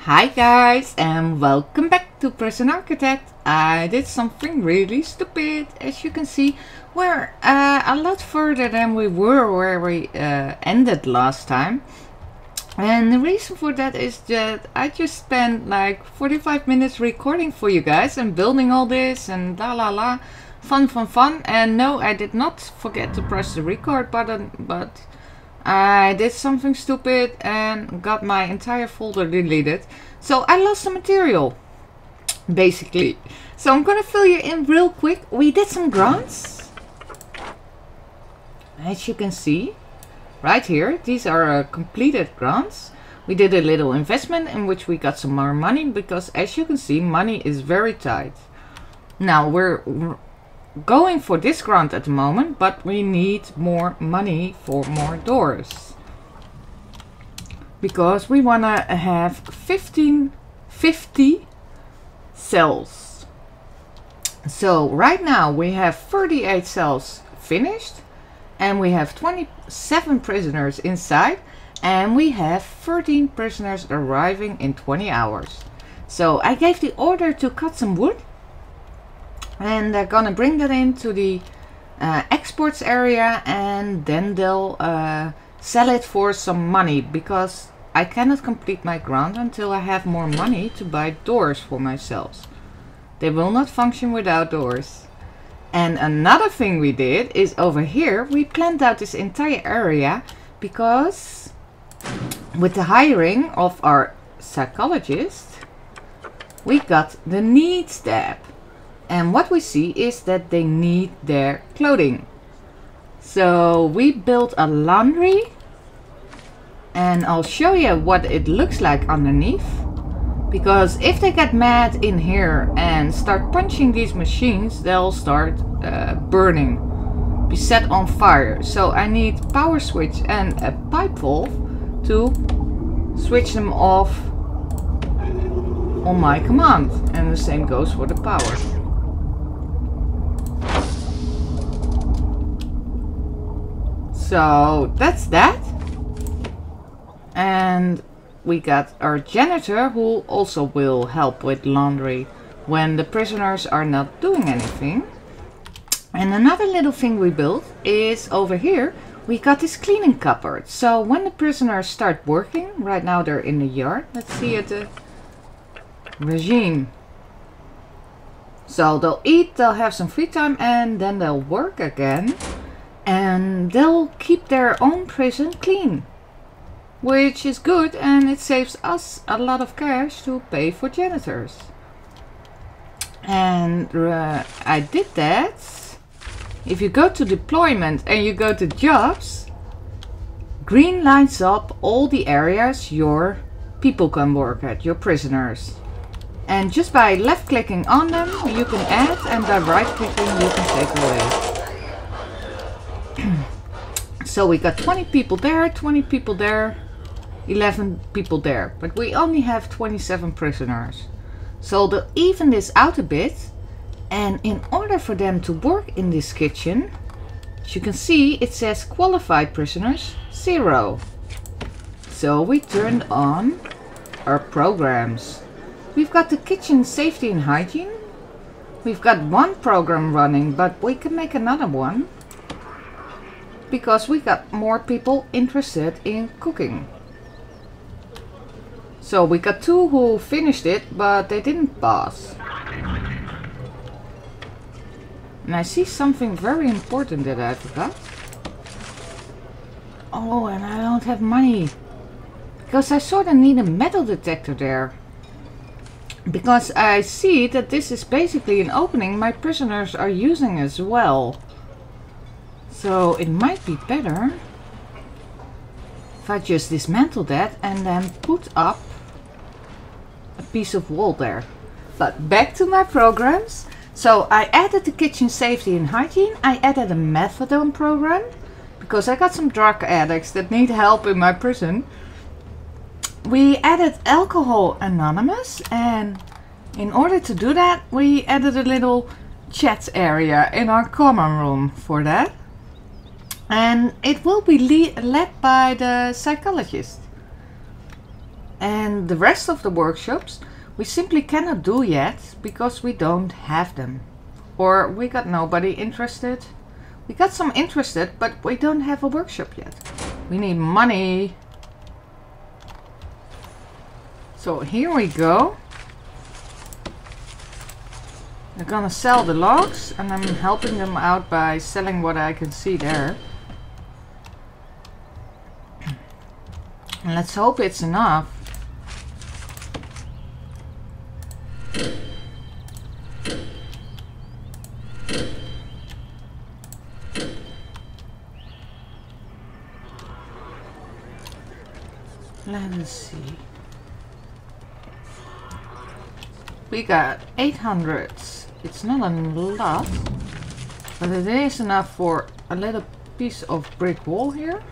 Hi guys and welcome back to Prison Architect. I did something really stupid, as you can see. We're a lot further than we were where we ended last time. And the reason for that is that I just spent like 45 minutes recording for you guys and building all this and la la la. Fun. And no, I did not forget to press the record button, but I did something stupid and got my entire folder deleted. So I lost some material, basically. So I'm gonna fill you in real quick. We did some grants. As you can see, right here, these are completed grants. We did a little investment in which we got some more money because, as you can see, money is very tight. Now we're going for this grant at the moment, but we need more money for more doors because we want to have 50 cells. So right now we have 38 cells finished and we have 27 prisoners inside and we have 13 prisoners arriving in 20 hours. So I gave the order to cut some wood. And they're gonna bring that into the exports area and then they'll sell it for some money because I cannot complete my grant until I have more money to buy doors for my cells. They will not function without doors. And another thing we did is over here we planned out this entire area because with the hiring of our psychologist we got the needs tab. And what we see is that they need their clothing. So we built a laundry. And I'll show you what it looks like underneath. Because if they get mad in here and start punching these machines, they'll start burning. Be set on fire. So I need power switch and a pipe valve to switch them off on my command. And the same goes for the power. So that's that. And we got our janitor who also will help with laundry when the prisoners are not doing anything. And another little thing we built is over here we got this cleaning cupboard. So when the prisoners start working, right now they're in the yard. Let's see at the regime. So they'll eat, they'll have some free time and then they'll work again. And they'll keep their own prison clean, which is good and it saves us a lot of cash to pay for janitors. And I did that. If you go to deployment and you go to jobs, green lights up all the areas your people can work at, your prisoners. And just by left clicking on them you can add, and by right clicking you can take away. So we got 20 people there, 20 people there, 11 people there. But we only have 27 prisoners. So they'll even this out a bit. And in order for them to work in this kitchen, as you can see, it says qualified prisoners 0. So we turned on our programs. We've got the kitchen safety and hygiene. We've got one program running, but we can make another one. Because we got more people interested in cooking. So we got 2 who finished it, but they didn't pass. And I see something very important that I forgot. Oh, and I don't have money. Because I sort of need a metal detector there. Because I see that this is basically an opening my prisoners are using as well. So it might be better if I just dismantle that and then put up a piece of wall there. But back to my programs. So I added the kitchen safety and hygiene. I added a methadone program because I got some drug addicts that need help in my prison. We added Alcohol Anonymous, and in order to do that we added a little chat area in our common room for that. And it will be led by the psychologist. And the rest of the workshops we simply cannot do yet because we don't have them. Or we got nobody interested. We got some interested, but we don't have a workshop yet. We need money. So here we go. They're gonna sell the logs and I'm helping them out by selling what I can see there. And let's hope it's enough. Let us see. We got 800. It's not a lot, but it is enough for a little piece of brick wall here.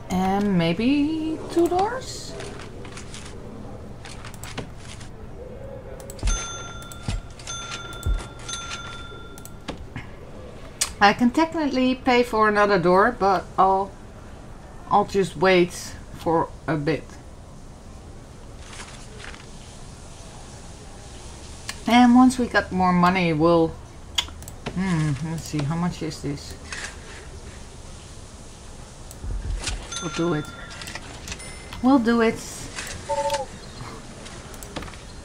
And maybe 2 doors? I can technically pay for another door, but I'll just wait for a bit. And once we got more money, we'll... let's see, how much is this? We'll do it. We'll do it.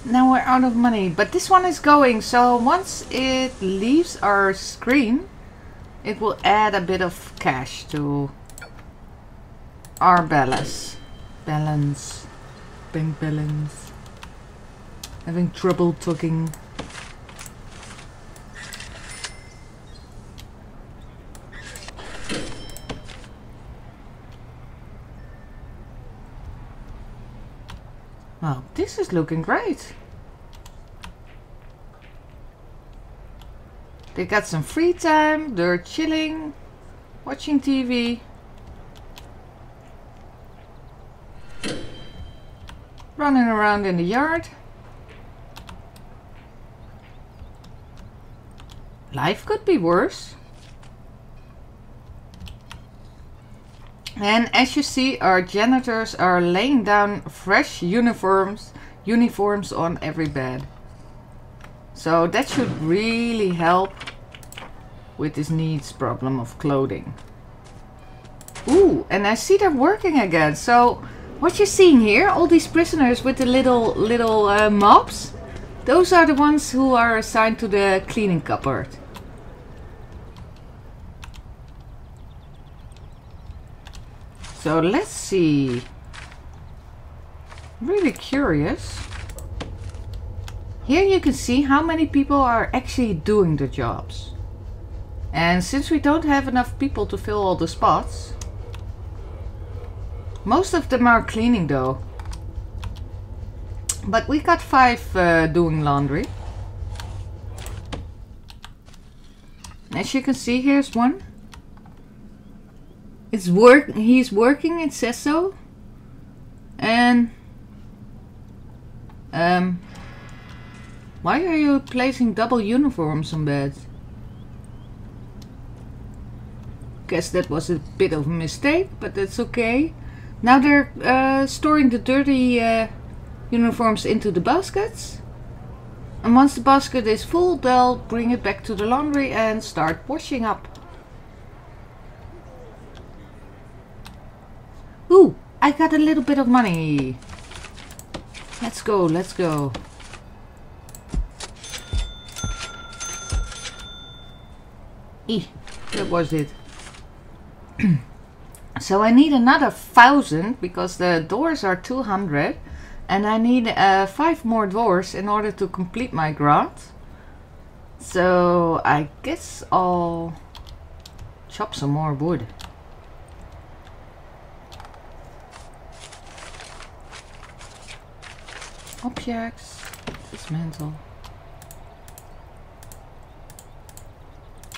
Now we're out of money, but this one is going, so once it leaves our screen, it will add a bit of cash to our balance. Bank balance. Having trouble talking. Well, this is looking great. They got some free time, they're chilling, watching TV. Running around in the yard. Life could be worse. And as you see, our janitors are laying down fresh uniforms on every bed. So that should really help with this needs problem of clothing. Ooh, and I see they're working again. So what you're seeing here, all these prisoners with the little mops, those are the ones who are assigned to the cleaning cupboard. So let's see. Really curious. Here you can see how many people are actually doing the jobs. And since we don't have enough people to fill all the spots, most of them are cleaning though. But we got 5 doing laundry. As you can see, here's one. He's working, it says so. And why are you placing double uniforms on beds? Guess that was a bit of a mistake, but that's okay. Now they're storing the dirty uniforms into the baskets. And once the basket is full, they'll bring it back to the laundry and start washing up. Ooh, I got a little bit of money. Let's go, let's go. That was it. So I need another 1,000 because the doors are 200. And I need 5 more doors in order to complete my grant. So I guess I'll chop some more wood. Objects, dismantle.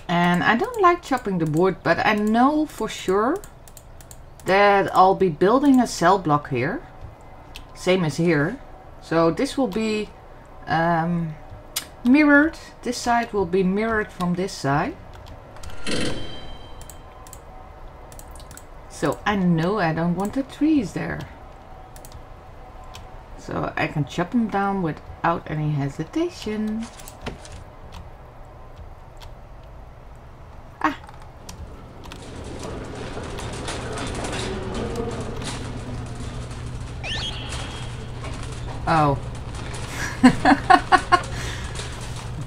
And I don't like chopping the wood, but I know for sure that I'll be building a cell block here. Same as here. So this will be mirrored. This side will be mirrored from this side. So I know I don't want the trees there. So I can chop them down without any hesitation. Ah! Oh.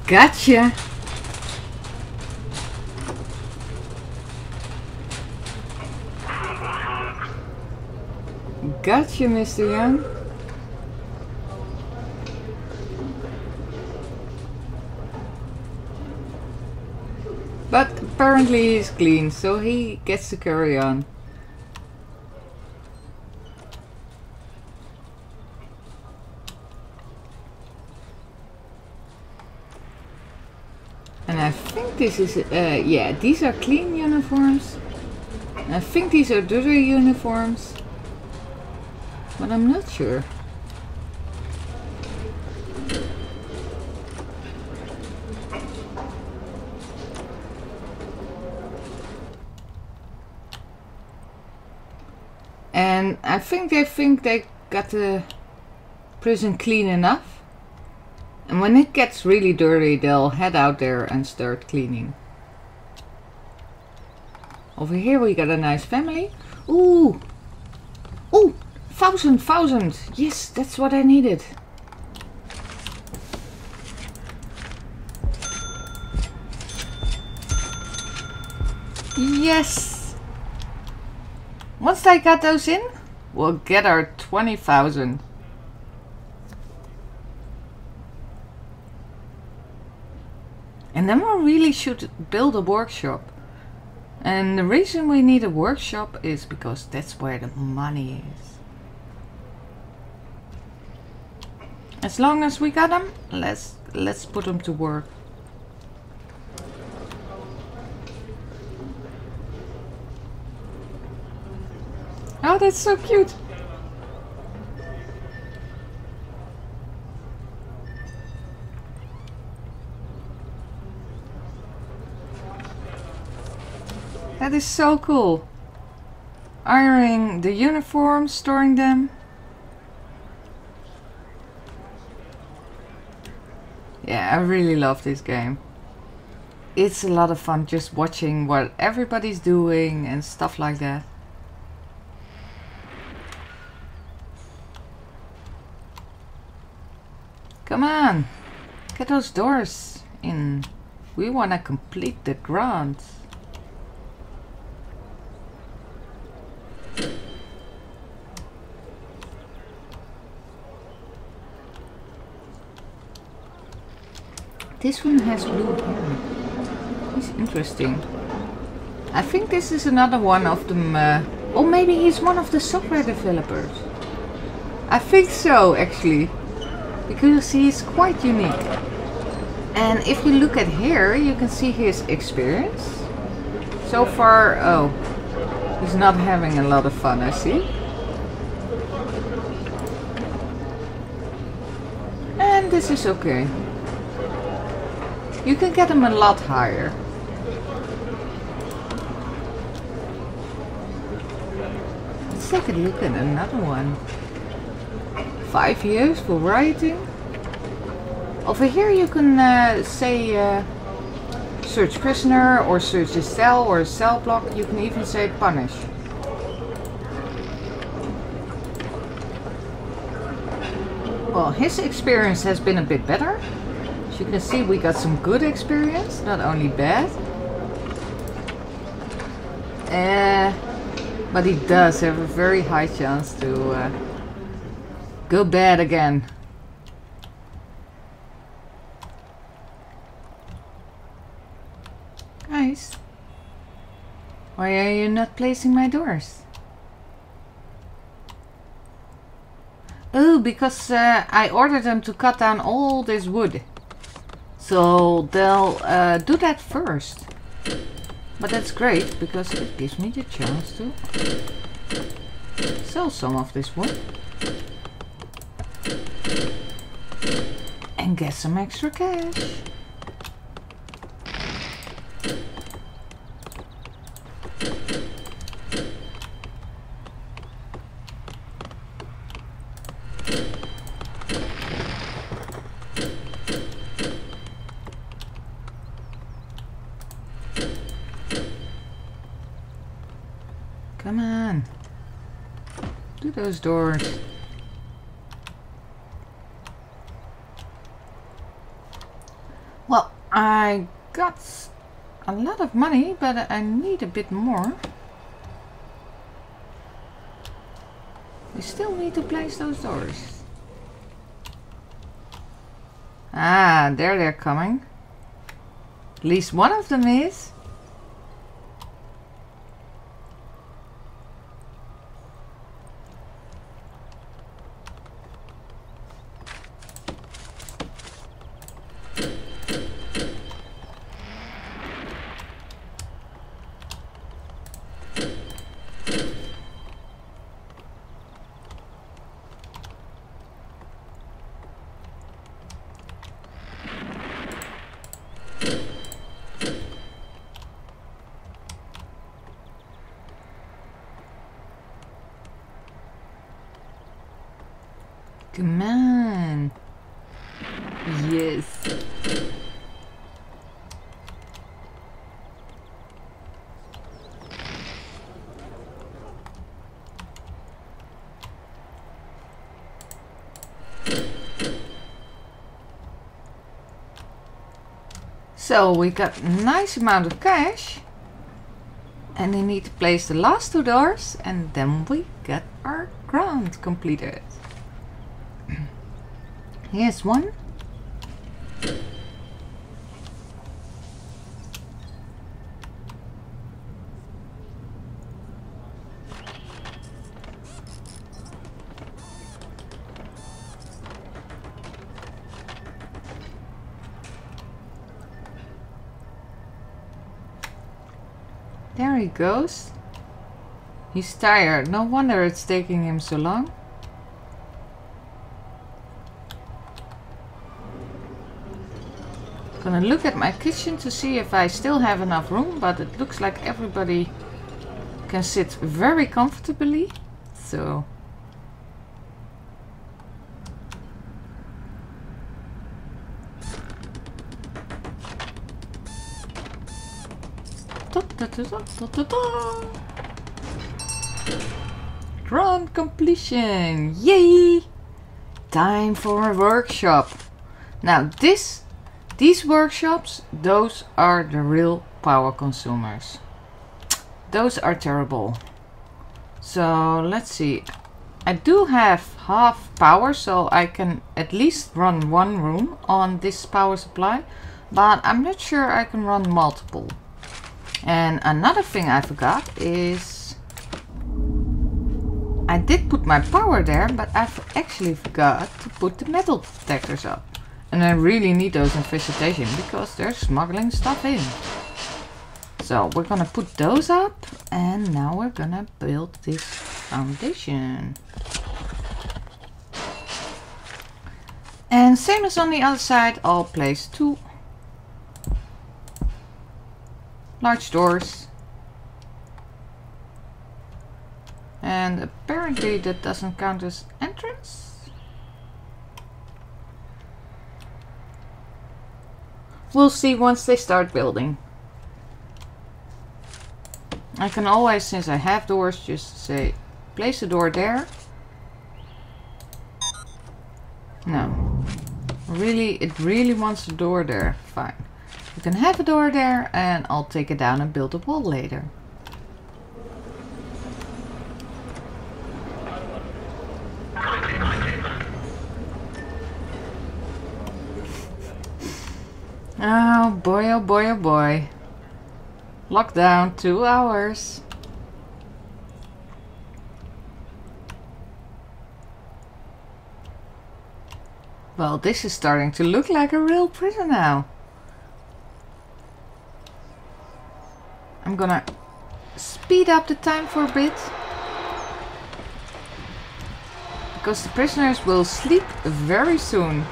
Gotcha! Gotcha, Mr. Young. But apparently he's clean, so he gets to carry on. And I think this is, yeah, these are clean uniforms. I think these are dirty uniforms. But I'm not sure. And I think they got the prison clean enough. And when it gets really dirty, they'll head out there and start cleaning. Over here we got a nice family. Ooh! Ooh! 1,000! Yes, that's what I needed. Yes! Once I got those in, we'll get our 20,000. And then we really should build a workshop. And the reason we need a workshop is because that's where the money is. As long as we got them, let's put them to work. Oh, that's so cute. That is so cool. Ironing the uniforms, storing them. Yeah, I really love this game. It's a lot of fun just watching what everybody's doing and stuff like that. Come on, get those doors in. We want to complete the grant. This one has blue hair. He's interesting. I think this is another one of them. Or maybe he's one of the software developers. I think so, actually. Because he's quite unique. And if you look at here, you can see his experience. So far, oh, he's not having a lot of fun, I see. And this is okay. You can get him a lot higher. Let's take a look at another one. 5 years for writing. Over here you can say search prisoner or search a cell or a cell block. You can even say punish. Well, his experience has been a bit better. As you can see, we got some good experience, not only bad. But he does have a very high chance to go bad again. Guys, why are you not placing my doors? Oh, because I ordered them to cut down all this wood. So they'll do that first. But that's great, because it gives me the chance to sell some of this wood. And get some extra cash. Come on. Do those doors. Well, I got a lot of money, but I need a bit more. We still need to place those doors. Ah, there they're coming. At least one of them is. Come on. Yes. So we got a nice amount of cash. And we need to place the last 2 doors and then we get our grant completed. Here's one. There he goes. He's tired. No wonder it's taking him so long. Gonna look at my kitchen to see if I still have enough room, but it looks like everybody can sit very comfortably. So Grand completion! Yay! Time for a workshop. Now these workshops, those are the real power consumers. Those are terrible. So let's see. I do have half power, so I can at least run one room on this power supply, but I'm not sure I can run multiple. And another thing I forgot is I did put my power there, but I actually forgot to put the metal detectors up. And I really need those in vegetation because they're smuggling stuff in. So we're gonna put those up and now we're gonna build this foundation. And same as on the other side, I'll place 2 large doors. And apparently that doesn't count as entrance. We'll see once they start building. I can always, since I have doors, just say place a door there. No. Really, it really wants a door there. Fine. You can have a door there and I'll take it down and build a wall later. Oh boy, oh boy, oh boy. Lockdown, 2 hours. Well, this is starting to look like a real prison now. I'm gonna speed up the time for a bit. Because the prisoners will sleep very soon.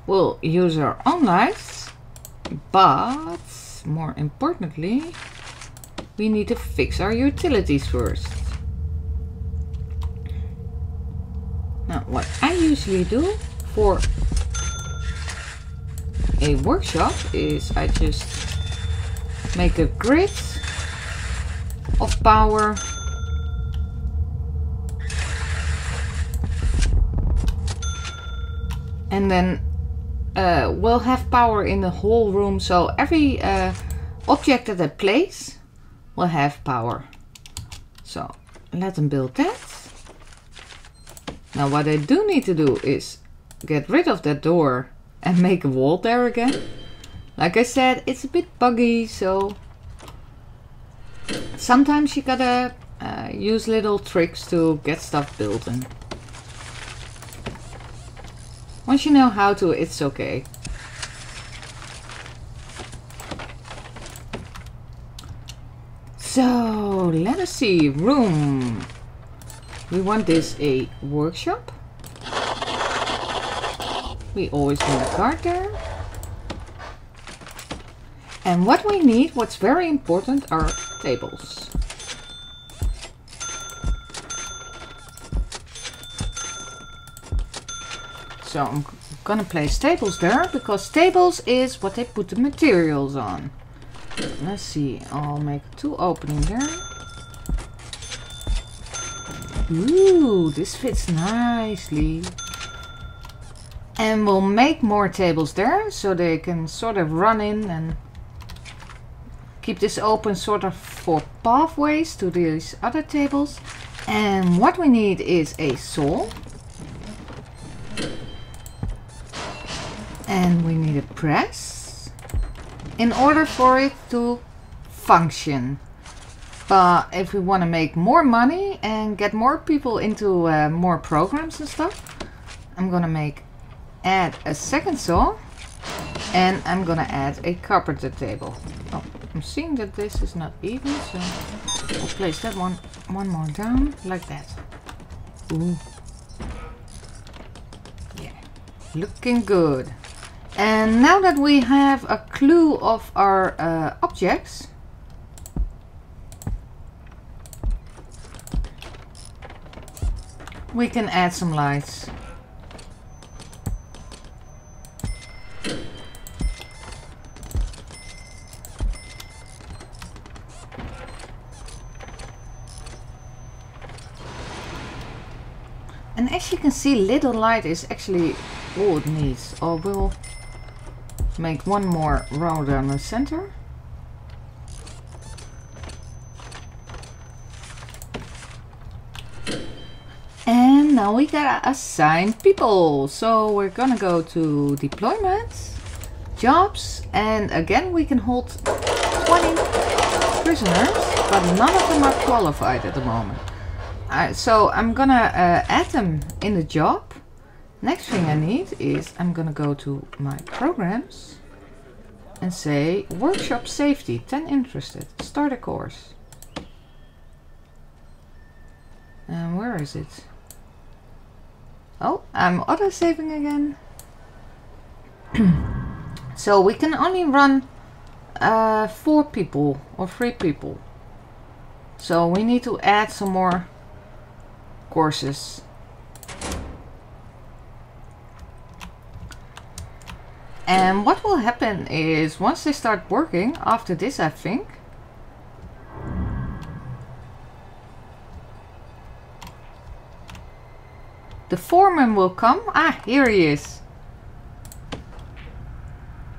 We'll use our own lights, but more importantly, we need to fix our utilities first. Now, what I usually do for a workshop is I just make a grid of power. And then we'll have power in the whole room, so every object that I place will have power. So let them build that. Now what I do need to do is get rid of that door and make a wall there again. Like I said, it's a bit buggy, so sometimes you gotta use little tricks to get stuff built in. Once you know how to, it's okay. So let us see. Room. We want this a workshop. We always need a card there. And what we need, what's very important, are tables. So I'm gonna place tables there, because tables is what they put the materials on. Let's see, I'll make 2 openings there. Ooh, this fits nicely. And we'll make more tables there, so they can sort of run in and keep this open sort of for pathways to these other tables. And what we need is a saw. And we need a press in order for it to function. But if we want to make more money and get more people into more programs and stuff, I'm gonna add a second saw, and I'm gonna add a carpenter table. Oh, I'm seeing that this is not even, so I'll place that one more down like that. Ooh. Yeah, looking good. And now that we have a clue of our objects, we can add some lights. And as you can see, little light is actually all it needs. Or we'll make one more row down the center. And now we gotta assign people. So we're gonna go to deployments, jobs, and again we can hold 20 prisoners, but none of them are qualified at the moment. So I'm gonna add them in the job. Next thing I need is I'm gonna go to my programs and say workshop safety, 10 interested, start a course. And where is it? Oh, I'm auto saving again. So we can only run 4 people or 3 people. So we need to add some more courses. And what will happen is once they start working, after this I think, the foreman will come. Ah, here he is.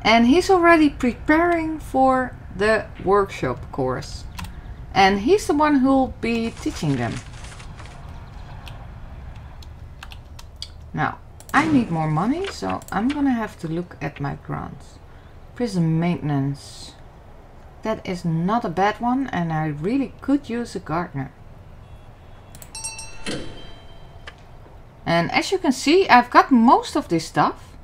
And he's already preparing for the workshop course. And he's the one who'll be teaching them. Now, I need more money, so I'm gonna have to look at my grants. Prison maintenance. That is not a bad one, and I really could use a gardener. And as you can see, I've got most of this stuff,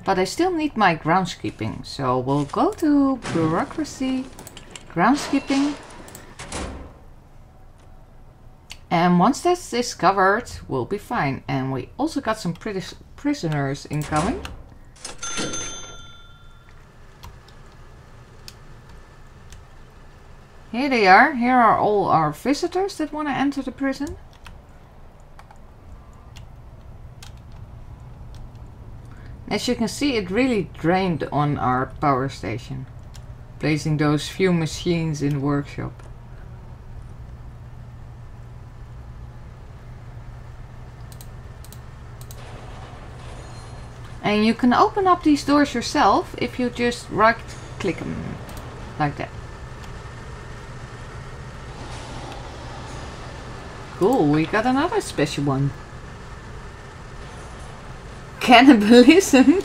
but I still need my groundskeeping. So we'll go to bureaucracy, groundskeeping. And once that's discovered, we'll be fine. And we also got some prisoners incoming. Here they are. Here are all our visitors that want to enter the prison. As you can see, it really drained on our power station, placing those few machines in the workshop. And you can open up these doors yourself if you just right click them like that. Cool, we got another special one. Cannibalism.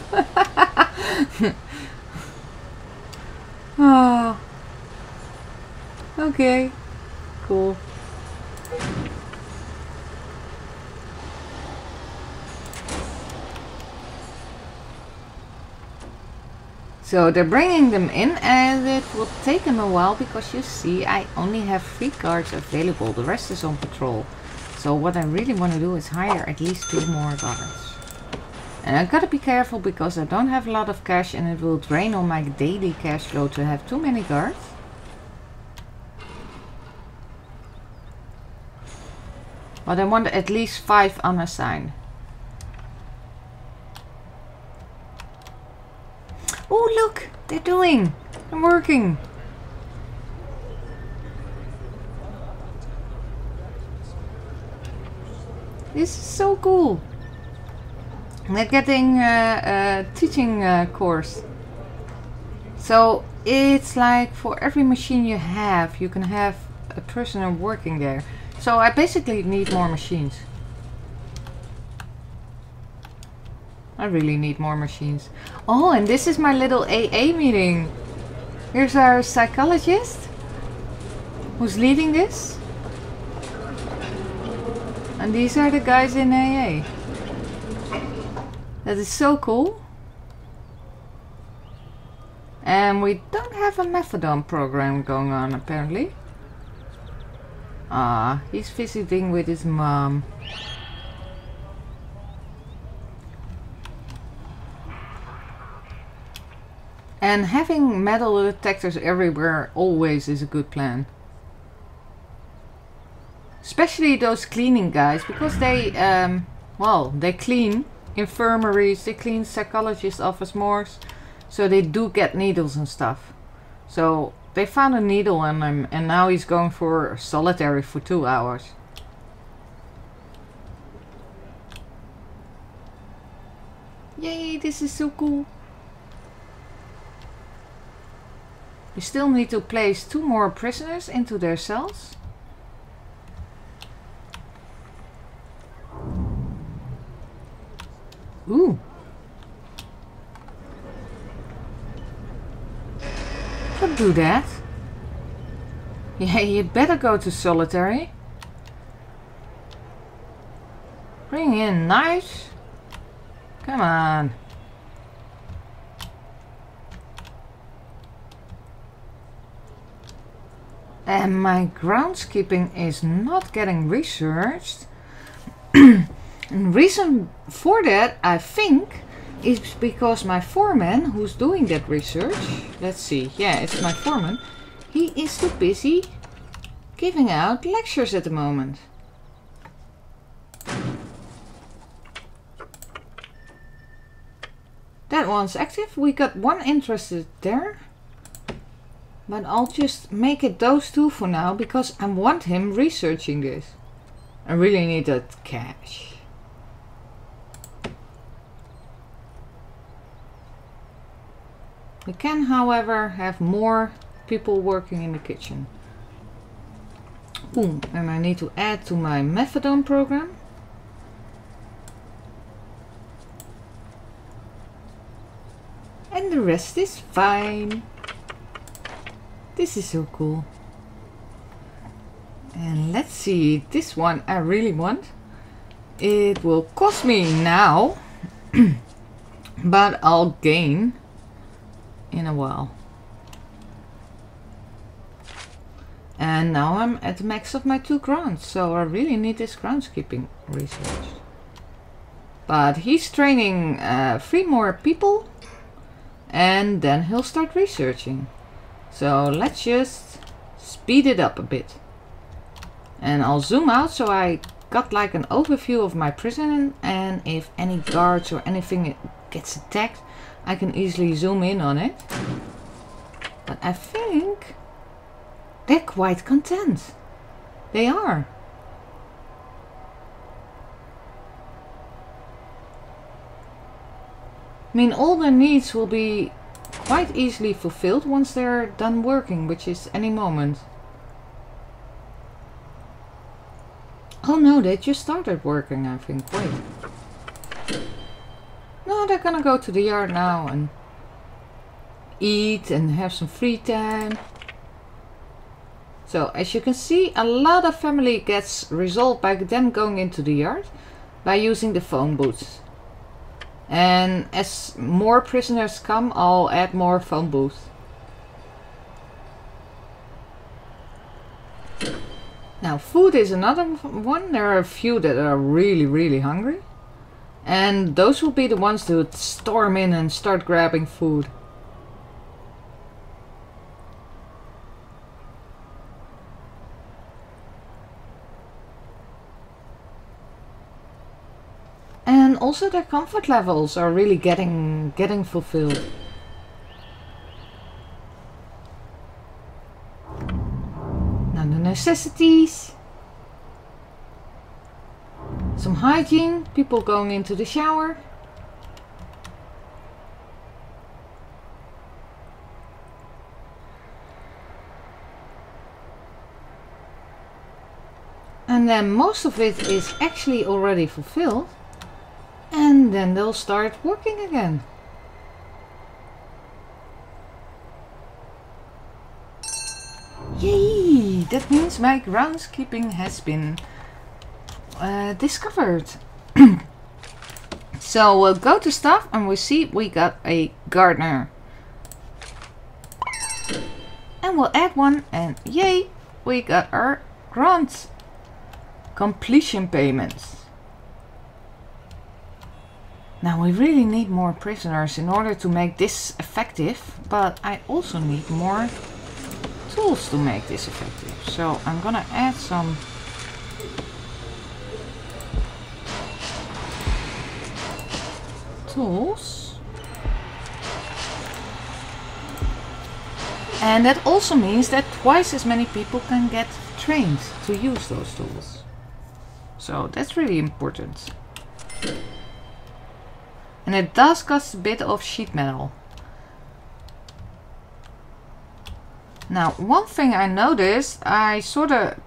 Oh. Okay. Cool. So they're bringing them in, and it will take them a while because you see I only have 3 guards available. The rest is on patrol. So what I really want to do is hire at least 2 more guards. And I gotta be careful because I don't have a lot of cash and it will drain on my daily cash flow to have too many guards. But I want at least 5 unassigned. Oh look, they're doing! They're working! This is so cool! They're getting a teaching course. So it's like for every machine you can have a prisoner working there. So I basically need more machines. I really need more machines. Oh, and this is my little AA meeting. Here's our psychologist who's leading this. And these are the guys in AA. That is so cool. And we don't have a methadone program going on apparently. Ah, he's visiting with his mom. And having metal detectors everywhere always is a good plan. Especially those cleaning guys, because they, well, they clean infirmaries, they clean psychologist office morgues, so they do get needles and stuff. So they found a needle on him and now he's going for solitary for 2 hours. Yay, this is so cool. We still need to place 2 more prisoners into their cells. Ooh. Don't do that. Yeah, you better go to solitary. Bring in knives. Come on. And my groundskeeping is not getting researched. And reason for that, I think, is because my foreman, who's doing that research, let's see, yeah, it's my foreman, he is too busy giving out lectures at the moment. That one's active. We got 1 interested there. But I'll just make it those 2 for now because I want him researching this. I really need that cash. We can, however, have more people working in the kitchen. Boom, and I need to add to my methadone program. And the rest is fine. This is so cool. And let's see, this one I really want. It will cost me now, but I'll gain in a while. And now I'm at the max of my 2 grants, so I really need this groundskeeping research. But he's training 3 more people, and then he'll start researching. So let's just speed it up a bit. And I'll zoom out so I got like an overview of my prison, and if any guards or anything gets attacked, I can easily zoom in on it. But I think they're quite content. They are. I mean, all their needs will be quite easily fulfilled once they're done working, which is any moment. Oh no, they just started working, I think. Wait. No, they're gonna go to the yard now and eat and have some free time. So, as you can see, a lot of family gets resolved by them going into the yard by using the phone booths. And as more prisoners come, I'll add more phone booths. Now, food is another one. There are a few that are really hungry. And those will be the ones that would storm in and start grabbing food. And also their comfort levels are really getting fulfilled. Now the necessities. Some hygiene, people going into the shower. And then most of it is actually already fulfilled. And then they'll start working again. Yay! That means my groundskeeping has been discovered. So we'll go to stuff and we see we got a gardener. And we'll add one, and yay! We got our grant completion payments. Now we really need more prisoners in order to make this effective, but I also need more tools to make this effective. So I'm gonna add some tools. And that also means that twice as many people can get trained to use those tools. So that's really important. And it does cost a bit of sheet metal. Now, one thing I noticed, I sort of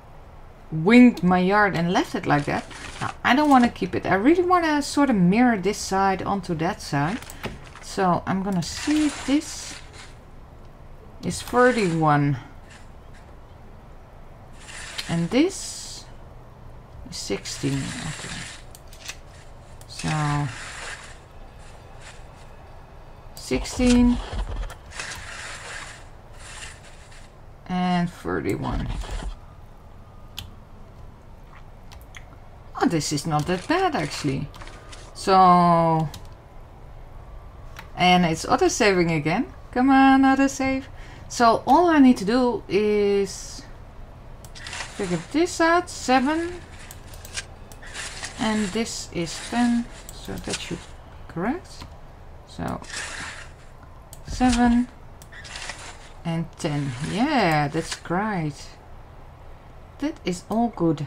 winged my yard and left it like that. Now, I don't want to keep it. I really want to sort of mirror this side onto that side. So I'm gonna see this is 31. And this is 16. Okay. So 16 and 31. Oh, this is not that bad actually. So, and it's auto saving again. Come on, auto save. So all I need to do is figure this out. 7 and this is 10, so that should be correct. So 7 and 10. Yeah, that's great. That is all good.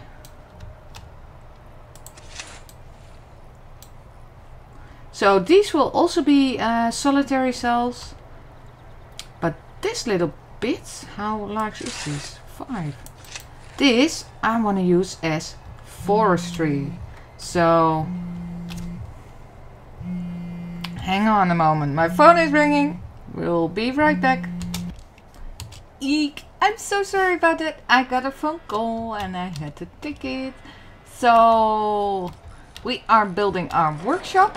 So these will also be solitary cells. But this little bit, how large is this? 5. This I want to use as forestry. So hang on a moment, my phone is ringing. We'll be right back. Eek, I'm so sorry about that. I got a phone call and I had to take it. So we are building our workshop.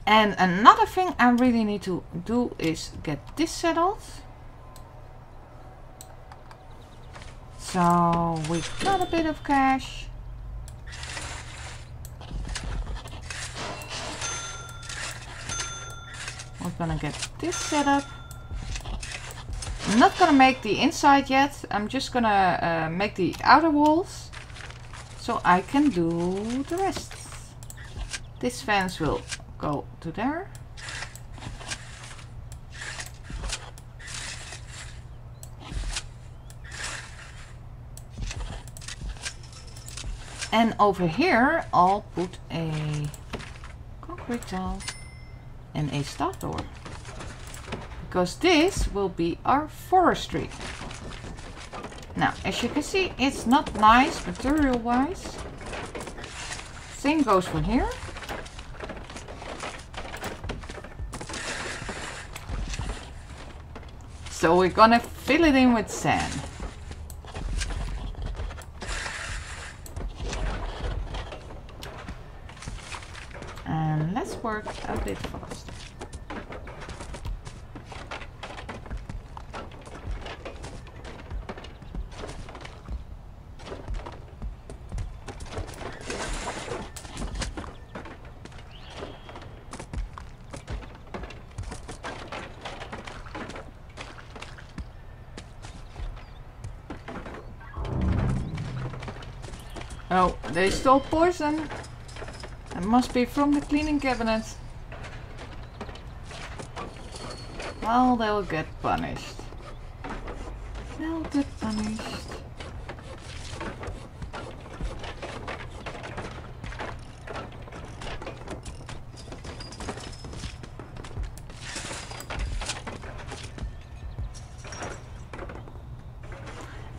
And another thing I really need to do is get this settled. So we got a bit of cash. We're gonna get this set up. I'm not gonna make the inside yet. I'm just gonna make the outer walls so I can do the rest. This fence will go to there. And over here I'll put a concrete tile and a stop door. Because this will be our forestry. Now, as you can see, it's not nice material wise. Same goes for here. So we're gonna fill it in with sand. And let's work a bit faster. Oh, they stole poison. It must be from the cleaning cabinet. Well, they'll get punished. They'll get punished.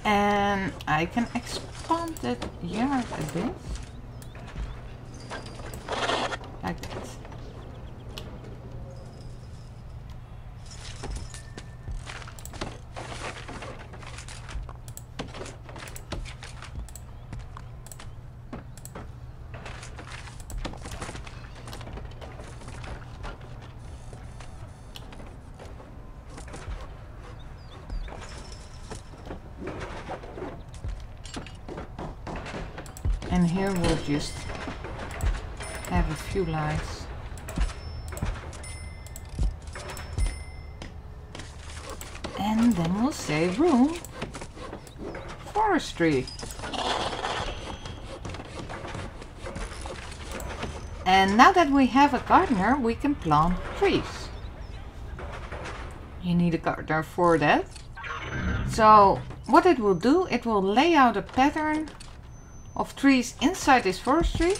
And I can expand that yard a bit. Like that. And here we'll just have a few lights. And then we'll save room. Forestry. And now that we have a gardener, we can plant trees. You need a gardener for that. So what it will do, it will lay out a pattern of trees inside this forestry.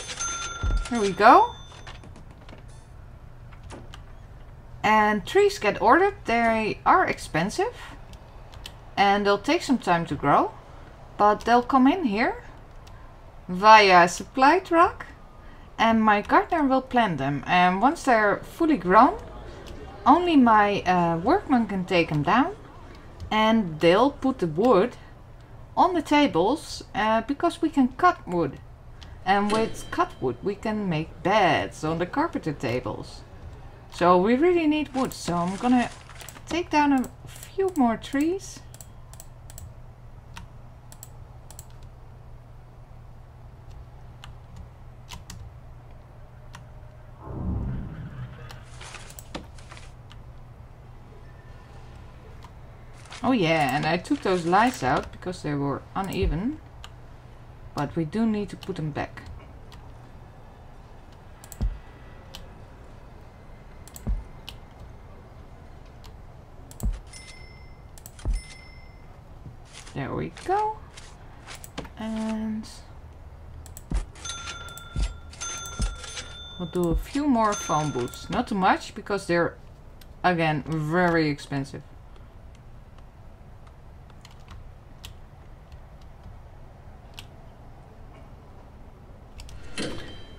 Here we go. And trees get ordered. They are expensive and they'll take some time to grow, but they'll come in here via a supply truck and my gardener will plant them. And once they're fully grown, only my workman can take them down and they'll put the wood on the tables because we can cut wood, and with cut wood we can make beds on the carpeted tables. So we really need wood, so I'm gonna take down a few more trees. Oh yeah, and I took those lights out because they were uneven, but we do need to put them back. There we go. And we'll do a few more phone booths. Not too much because they're, again, very expensive.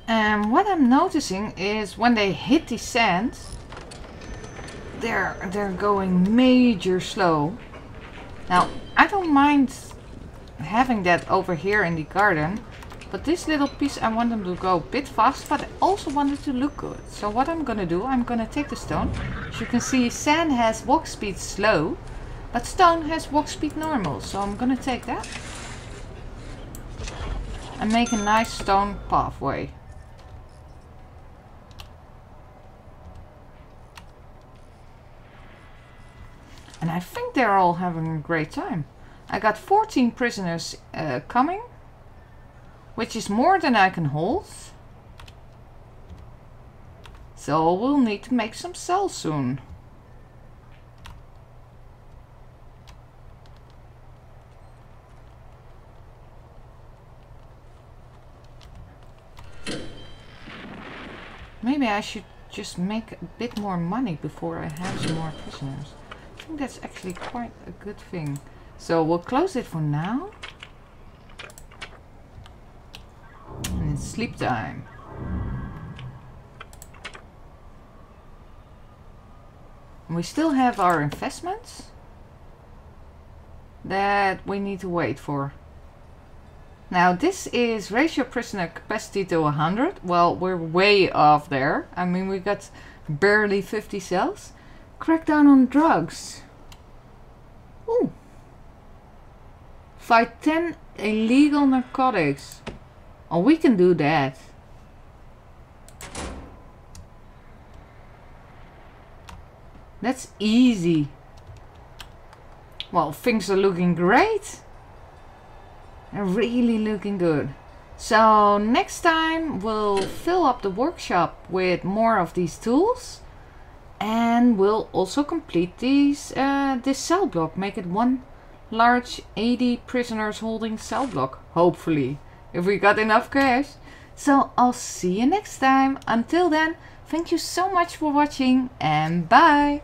And what I'm noticing is when they hit the sand, they're going major slow. Now, I don't mind having that over here in the garden, but this little piece I want them to go a bit fast, but I also want it to look good. So what I'm gonna do, I'm gonna take the stone. As you can see, sand has walk speed slow, but stone has walk speed normal. So I'm gonna take that and make a nice stone pathway. And I think they're all having a great time. I got 14 prisoners coming, which is more than I can hold. So we'll need to make some cells soon. Maybe I should just make a bit more money before I have some more prisoners. I think that's actually quite a good thing. So we'll close it for now. And it's sleep time. And we still have our investments that we need to wait for. Now this is raise your prisoner capacity to 100. Well, we're way off there. I mean, we got barely 50 cells. Crack down on drugs. Ooh. Fight 10 illegal narcotics. Oh, we can do that. That's easy. Well, things are looking great. They're really looking good. So next time we'll fill up the workshop with more of these tools, and we'll also complete these this cell block. Make it one large 80 prisoners holding cell block, hopefully, if we got enough cash. So I'll see you next time. Until then, thank you so much for watching, and bye.